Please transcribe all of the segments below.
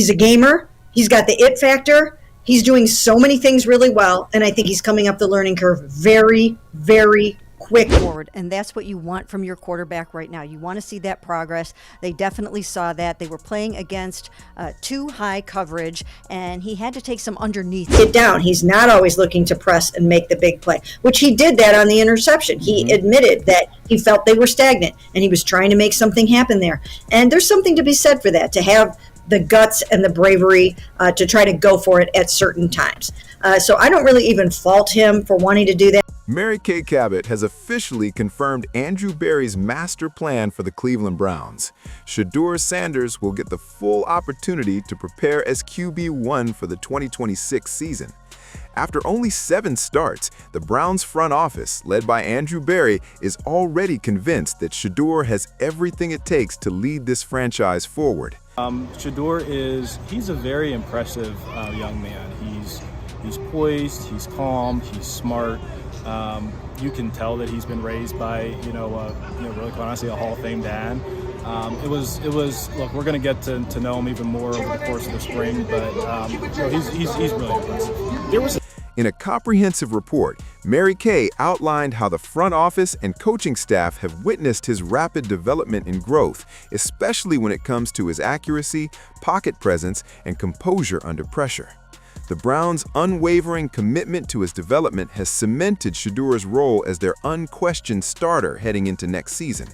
He's a gamer. He's got the it factor. He's doing so many things really well, and I think he's coming up the learning curve very, very quick. Forward, and that's what you want from your quarterback right now. You want to see that progress. They definitely saw that. They were playing against too high coverage, and he had to take some underneath. Get down. He's not always looking to press and make the big play, which he did that on the interception. He admitted that he felt they were stagnant, and he was trying to make something happen there. And there's something to be said for that, to have the guts and the bravery to try to go for it at certain times. So I don't really even fault him for wanting to do that. Mary Kay Cabot has officially confirmed Andrew Berry's master plan for the Cleveland Browns. Shedeur Sanders will get the full opportunity to prepare as QB1 for the 2026 season. After only 7 starts, the Browns front office, led by Andrew Berry, is already convinced that Shedeur has everything it takes to lead this franchise forward. Shedeur he's a very impressive young man. He's poised, he's calm, he's smart. You can tell that he's been raised by, really quite honestly, a Hall of Fame dad. Look, we're going to get to know him even more over the course of the spring, but he's really impressive. In a comprehensive report, Mary Kay outlined how the front office and coaching staff have witnessed his rapid development and growth, especially when it comes to his accuracy, pocket presence, and composure under pressure. The Browns' unwavering commitment to his development has cemented Shedeur's role as their unquestioned starter heading into next season.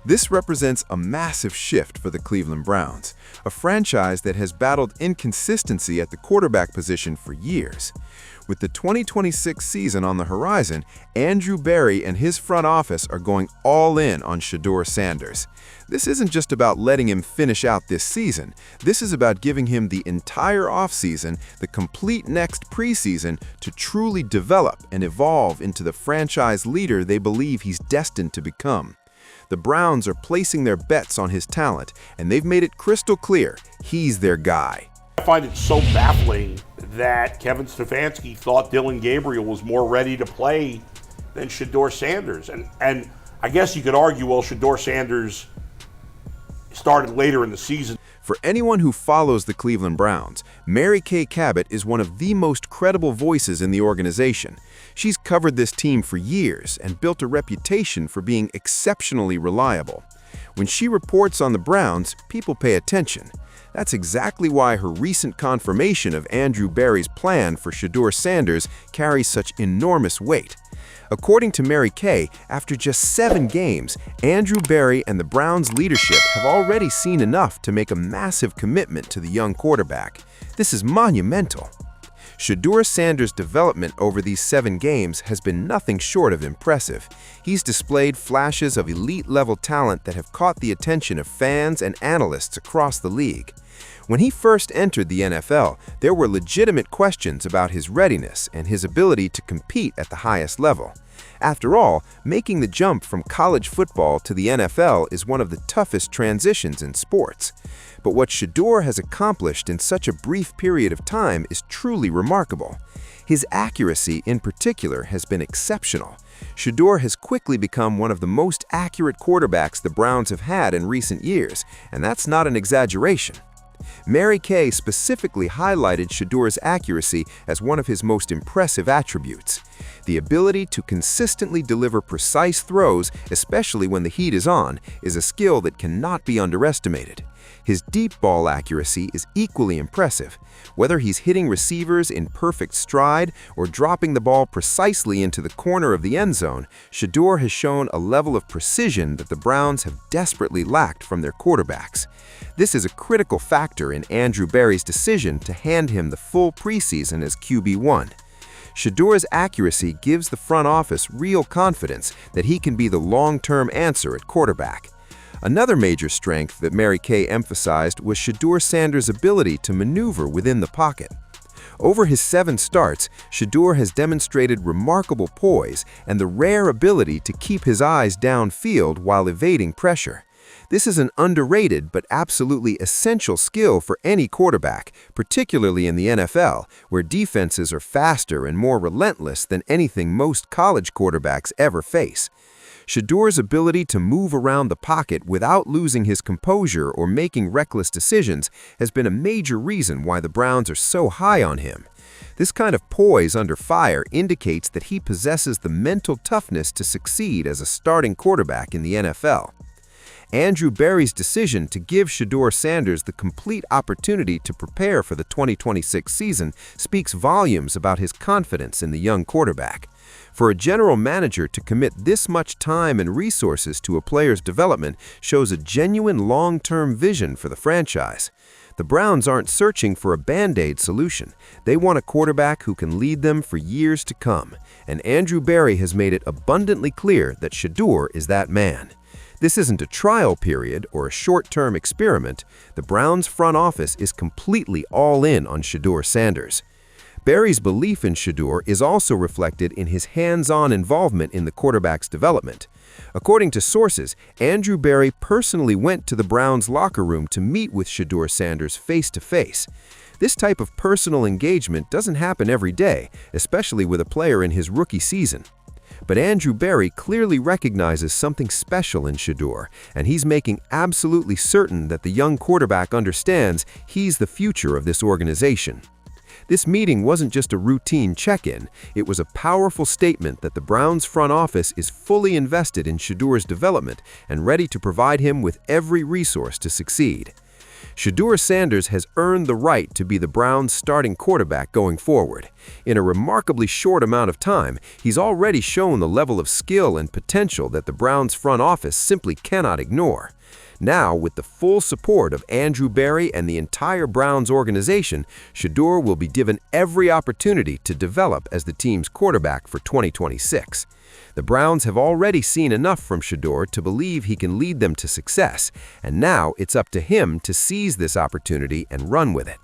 This represents a massive shift for the Cleveland Browns, a franchise that has battled inconsistency at the quarterback position for years. With the 2026 season on the horizon, Andrew Berry and his front office are going all in on Shedeur Sanders. This isn't just about letting him finish out this season. This is about giving him the entire offseason, the complete next preseason, to truly develop and evolve into the franchise leader they believe he's destined to become. The Browns are placing their bets on his talent, and they've made it crystal clear he's their guy. I find it so baffling that Kevin Stefanski thought Dylan Gabriel was more ready to play than Shedeur Sanders. And I guess you could argue, well, Shedeur Sanders started later in the season. For anyone who follows the Cleveland Browns, Mary Kay Cabot is one of the most credible voices in the organization. She's covered this team for years and built a reputation for being exceptionally reliable. When she reports on the Browns, people pay attention. That's exactly why her recent confirmation of Andrew Berry's plan for Shedeur Sanders carries such enormous weight. According to Mary Kay, after just 7 games, Andrew Berry and the Browns' leadership have already seen enough to make a massive commitment to the young quarterback. This is monumental. Shedeur Sanders' development over these 7 games has been nothing short of impressive. He's displayed flashes of elite-level talent that have caught the attention of fans and analysts across the league. When he first entered the NFL, there were legitimate questions about his readiness and his ability to compete at the highest level. After all, making the jump from college football to the NFL is one of the toughest transitions in sports. But what Shedeur has accomplished in such a brief period of time is truly remarkable. His accuracy, in particular, has been exceptional. Shedeur has quickly become one of the most accurate quarterbacks the Browns have had in recent years, and that's not an exaggeration. Mary Kay specifically highlighted Shedeur's accuracy as one of his most impressive attributes. The ability to consistently deliver precise throws, especially when the heat is on, is a skill that cannot be underestimated. His deep ball accuracy is equally impressive. Whether he's hitting receivers in perfect stride or dropping the ball precisely into the corner of the end zone, Shedeur has shown a level of precision that the Browns have desperately lacked from their quarterbacks. This is a critical factor in Andrew Berry's decision to hand him the full preseason as QB1. Shedeur's accuracy gives the front office real confidence that he can be the long-term answer at quarterback. Another major strength that Mary Kay emphasized was Shedeur Sanders' ability to maneuver within the pocket. Over his 7 starts, Shedeur has demonstrated remarkable poise and the rare ability to keep his eyes downfield while evading pressure. This is an underrated but absolutely essential skill for any quarterback, particularly in the NFL, where defenses are faster and more relentless than anything most college quarterbacks ever face. Shedeur's ability to move around the pocket without losing his composure or making reckless decisions has been a major reason why the Browns are so high on him. This kind of poise under fire indicates that he possesses the mental toughness to succeed as a starting quarterback in the NFL. Andrew Berry's decision to give Shedeur Sanders the complete opportunity to prepare for the 2026 season speaks volumes about his confidence in the young quarterback. For a general manager to commit this much time and resources to a player's development shows a genuine long-term vision for the franchise. The Browns aren't searching for a Band-Aid solution. They want a quarterback who can lead them for years to come, and Andrew Berry has made it abundantly clear that Shedeur is that man. This isn't a trial period or a short-term experiment. The Browns front office is completely all in on Shedeur Sanders. Berry's belief in Shedeur is also reflected in his hands-on involvement in the quarterback's development. According to sources, Andrew Berry personally went to the Browns' locker room to meet with Shedeur Sanders face-to-face. This type of personal engagement doesn't happen every day, especially with a player in his rookie season. But Andrew Berry clearly recognizes something special in Shedeur, and he's making absolutely certain that the young quarterback understands he's the future of this organization. This meeting wasn't just a routine check-in, it was a powerful statement that the Browns front office is fully invested in Shedeur's development and ready to provide him with every resource to succeed. Shedeur Sanders has earned the right to be the Browns' starting quarterback going forward. In a remarkably short amount of time, he's already shown the level of skill and potential that the Browns front office simply cannot ignore. Now, with the full support of Andrew Berry and the entire Browns organization, Shedeur will be given every opportunity to develop as the team's quarterback for 2026. The Browns have already seen enough from Shedeur to believe he can lead them to success, and now it's up to him to seize this opportunity and run with it.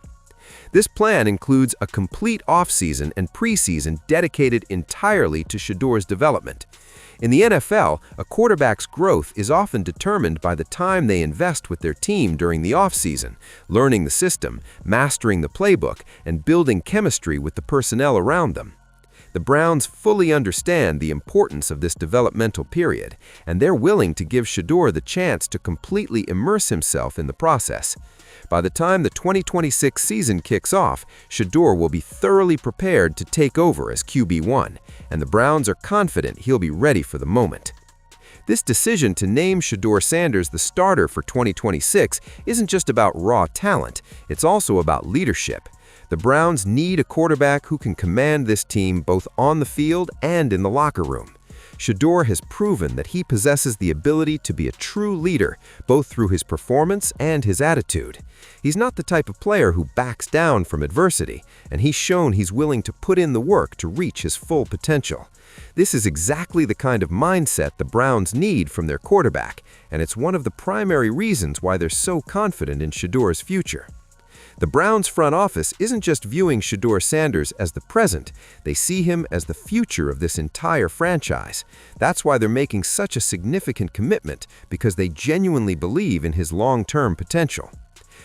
This plan includes a complete offseason and preseason dedicated entirely to Shedeur's development. In the NFL, a quarterback's growth is often determined by the time they invest with their team during the offseason, learning the system, mastering the playbook, and building chemistry with the personnel around them. The Browns fully understand the importance of this developmental period, and they're willing to give Shedeur the chance to completely immerse himself in the process. By the time the 2026 season kicks off, Shedeur will be thoroughly prepared to take over as QB1, and the Browns are confident he'll be ready for the moment. This decision to name Shedeur Sanders the starter for 2026 isn't just about raw talent, it's also about leadership. The Browns need a quarterback who can command this team both on the field and in the locker room. Shedeur has proven that he possesses the ability to be a true leader, both through his performance and his attitude. He's not the type of player who backs down from adversity, and he's shown he's willing to put in the work to reach his full potential. This is exactly the kind of mindset the Browns need from their quarterback, and it's one of the primary reasons why they're so confident in Shedeur's future. The Browns front office isn't just viewing Shedeur Sanders as the present, they see him as the future of this entire franchise. That's why they're making such a significant commitment, because they genuinely believe in his long-term potential.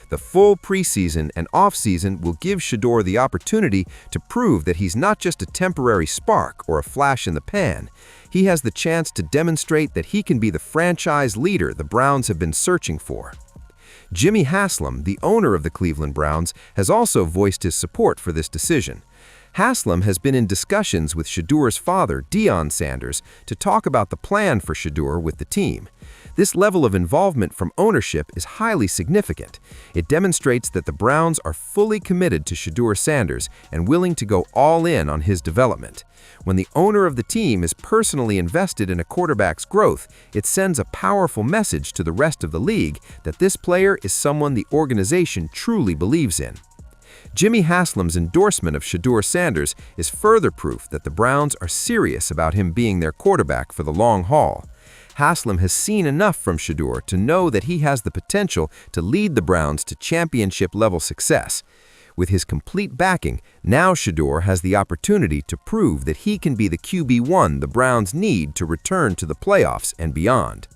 The full preseason and offseason will give Shedeur the opportunity to prove that he's not just a temporary spark or a flash in the pan. He has the chance to demonstrate that he can be the franchise leader the Browns have been searching for. Jimmy Haslam, the owner of the Cleveland Browns, has also voiced his support for this decision. Haslam has been in discussions with Shedeur's father, Deion Sanders, to talk about the plan for Shedeur with the team. This level of involvement from ownership is highly significant. It demonstrates that the Browns are fully committed to Shedeur Sanders and willing to go all in on his development. When the owner of the team is personally invested in a quarterback's growth, it sends a powerful message to the rest of the league that this player is someone the organization truly believes in. Jimmy Haslam's endorsement of Shedeur Sanders is further proof that the Browns are serious about him being their quarterback for the long haul. Haslam has seen enough from Shedeur to know that he has the potential to lead the Browns to championship-level success. With his complete backing, now Shedeur has the opportunity to prove that he can be the QB1 the Browns need to return to the playoffs and beyond.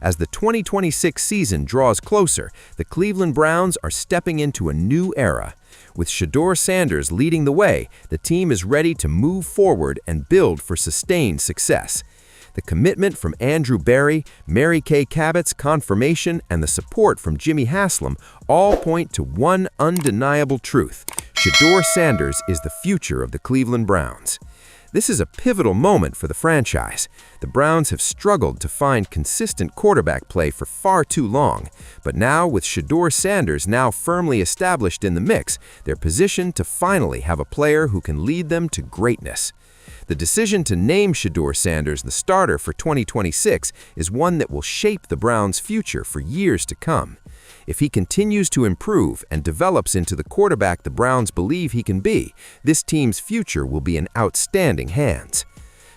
As the 2026 season draws closer, the Cleveland Browns are stepping into a new era. With Shedeur Sanders leading the way, the team is ready to move forward and build for sustained success. The commitment from Andrew Berry, Kay Cabot's confirmation, and the support from Jimmy Haslam all point to one undeniable truth: Shedeur Sanders is the future of the Cleveland Browns. This is a pivotal moment for the franchise. The Browns have struggled to find consistent quarterback play for far too long, but now with Shedeur Sanders now firmly established in the mix, they're positioned to finally have a player who can lead them to greatness. The decision to name Shedeur Sanders the starter for 2026 is one that will shape the Browns' future for years to come. If he continues to improve and develops into the quarterback the Browns believe he can be, this team's future will be in outstanding hands.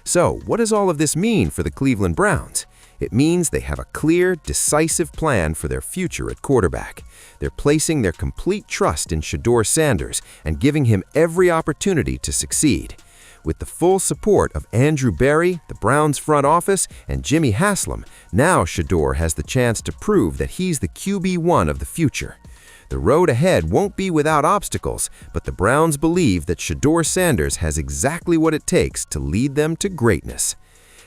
So, what does all of this mean for the Cleveland Browns? It means they have a clear, decisive plan for their future at quarterback. They're placing their complete trust in Shedeur Sanders and giving him every opportunity to succeed. With the full support of Andrew Berry, the Browns front office, and Jimmy Haslam, now Shedeur has the chance to prove that he's the QB1 of the future. The road ahead won't be without obstacles, but the Browns believe that Shedeur Sanders has exactly what it takes to lead them to greatness.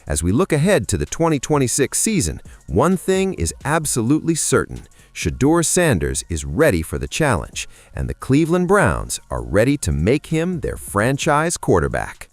As we look ahead to the 2026 season, one thing is absolutely certain: Shedeur Sanders is ready for the challenge, and the Cleveland Browns are ready to make him their franchise quarterback.